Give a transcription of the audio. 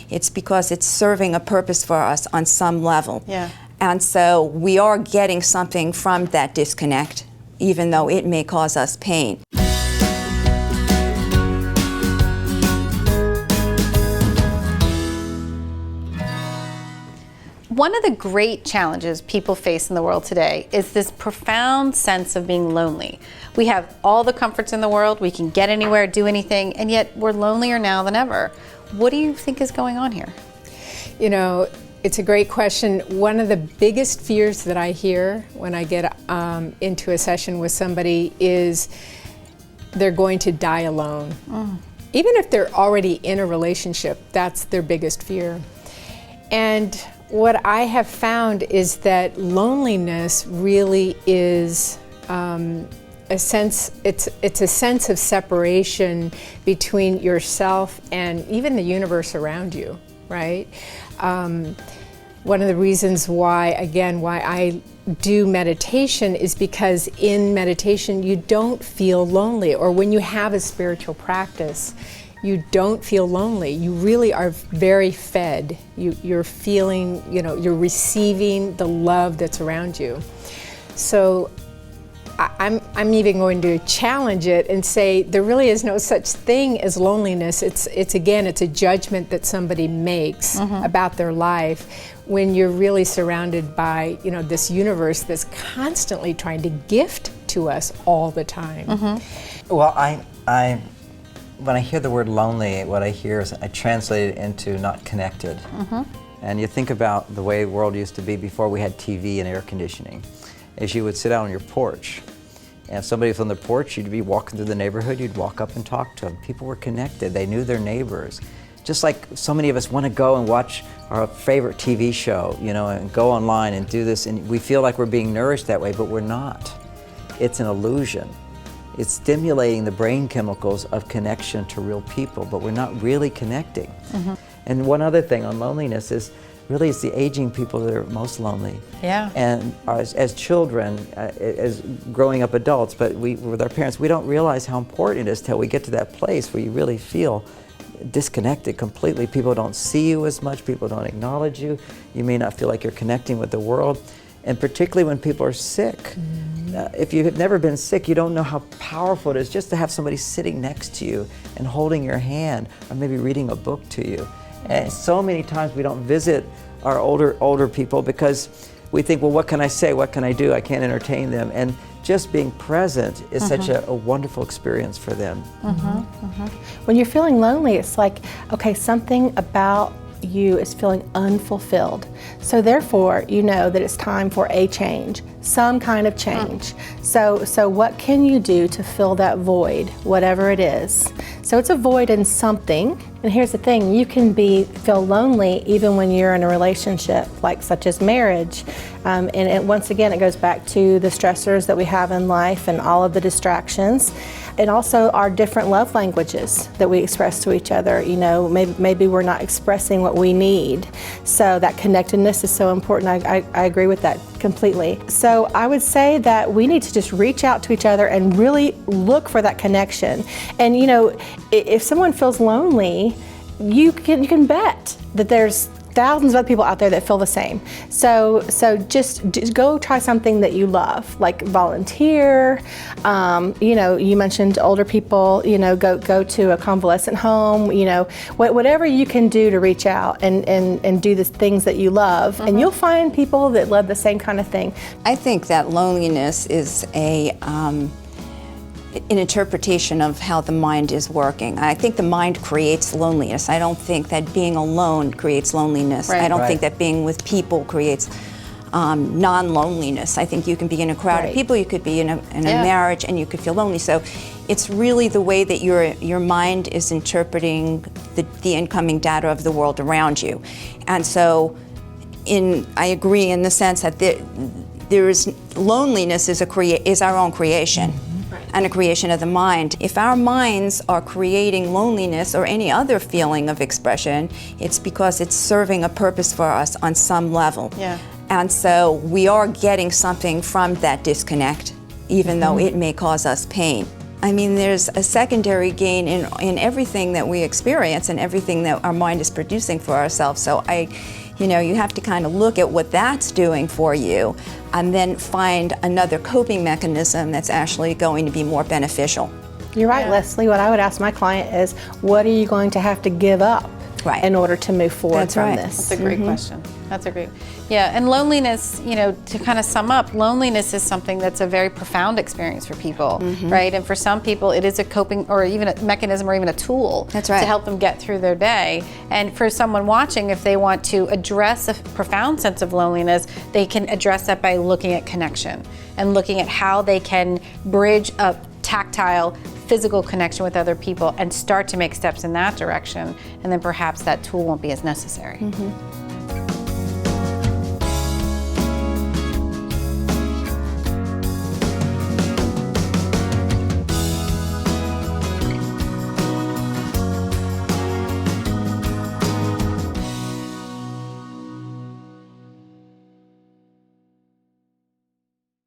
it's because it's serving a purpose for us on some level. Yeah. And so we are getting something from that disconnect, even though it may cause us pain. One of the great challenges people face in the world today is this profound sense of being lonely. We have all the comforts in the world, we can get anywhere, do anything, and yet we're lonelier now than ever. What do you think is going on here? You know, it's a great question. One of the biggest fears that I hear when I get into a session with somebody is they're going to die alone. Even if they're already in a relationship, that's their biggest fear. And what I have found is that loneliness really is a sense, it's a sense of separation between yourself and even the universe around you, right? One of the reasons why I do meditation is because in meditation you don't feel lonely, or when you have a spiritual practice, you don't feel lonely. You really are very fed. You're feeling, you're receiving the love that's around you. So I'm even going to challenge it and say there really is no such thing as loneliness. It's a judgment that somebody makes about their life when you're really surrounded by, this universe that's constantly trying to gift to us all the time. Well, when I hear the word lonely, what I hear is I translate it into not connected. And you think about the way the world used to be before we had TV and air conditioning. Is you would sit out on your porch, and if somebody was on the porch, you'd be walking through the neighborhood, you'd walk up and talk to them. People were connected, they knew their neighbors. Just like so many of us want to go and watch our favorite TV show, and go online and do this, and we feel like we're being nourished that way, but we're not. It's an illusion. It's stimulating the brain chemicals of connection to real people, but we're not really connecting. And one other thing on loneliness is really it's the aging people that are most lonely. Yeah. And as children, as growing up adults, but with our parents, we don't realize how important it is till we get to that place where you really feel disconnected completely. People don't see you as much, people don't acknowledge you, you may not feel like you're connecting with the world, and particularly when people are sick. If you've never been sick, you don't know how powerful it is just to have somebody sitting next to you and holding your hand, or maybe reading a book to you. And so many times we don't visit our older people because we think, well, what can I say? What can I do? I can't entertain them. And just being present is such a wonderful experience for them. When you're feeling lonely, it's like, okay, something about you is feeling unfulfilled. So therefore, you know that it's time for a change, some kind of change. So what can you do to fill that void, whatever it is? So it's a void in something. And here's the thing, you can feel lonely even when you're in a relationship, such as marriage. And once again, it goes back to the stressors that we have in life and all of the distractions. And also our different love languages that we express to each other. Maybe we're not expressing what we need. So that connectedness is so important. I agree with that completely. So I would say that we need to just reach out to each other and really look for that connection. And if someone feels lonely, you can bet that there's thousands of other people out there that feel the same. So just go try something that you love, like volunteer. You mentioned older people. Go to a convalescent home. Whatever you can do to reach out and do the things that you love, and you'll find people that love the same kind of thing. I think that loneliness is an interpretation of how the mind is working. I think the mind creates loneliness. I don't think that being alone creates loneliness. Right. I don't think that being with people creates non-loneliness. I think you can be in a crowd of people, you could be in a marriage, and you could feel lonely. So it's really the way that your mind is interpreting the incoming data of the world around you. And so I agree in the sense that there is loneliness is our own creation. And a creation of the mind. If our minds are creating loneliness or any other feeling of expression, it's because it's serving a purpose for us on some level. Yeah. And so we are getting something from that disconnect, even though it may cause us pain. I mean, there's a secondary gain in everything that we experience and everything that our mind is producing for ourselves. So you have to kind of look at what that's doing for you and then find another coping mechanism that's actually going to be more beneficial. You're right, Leslie. What I would ask my client is, what are you going to have to give up in order to move forward from this? That's a great question. That's a great, and loneliness, to kind of sum up, loneliness is something that's a very profound experience for people, right? And for some people, it is a coping or even a mechanism or even a tool to help them get through their day. And for someone watching, if they want to address a profound sense of loneliness, they can address that by looking at connection and looking at how they can bridge a tactile, physical connection with other people and start to make steps in that direction, and then perhaps that tool won't be as necessary.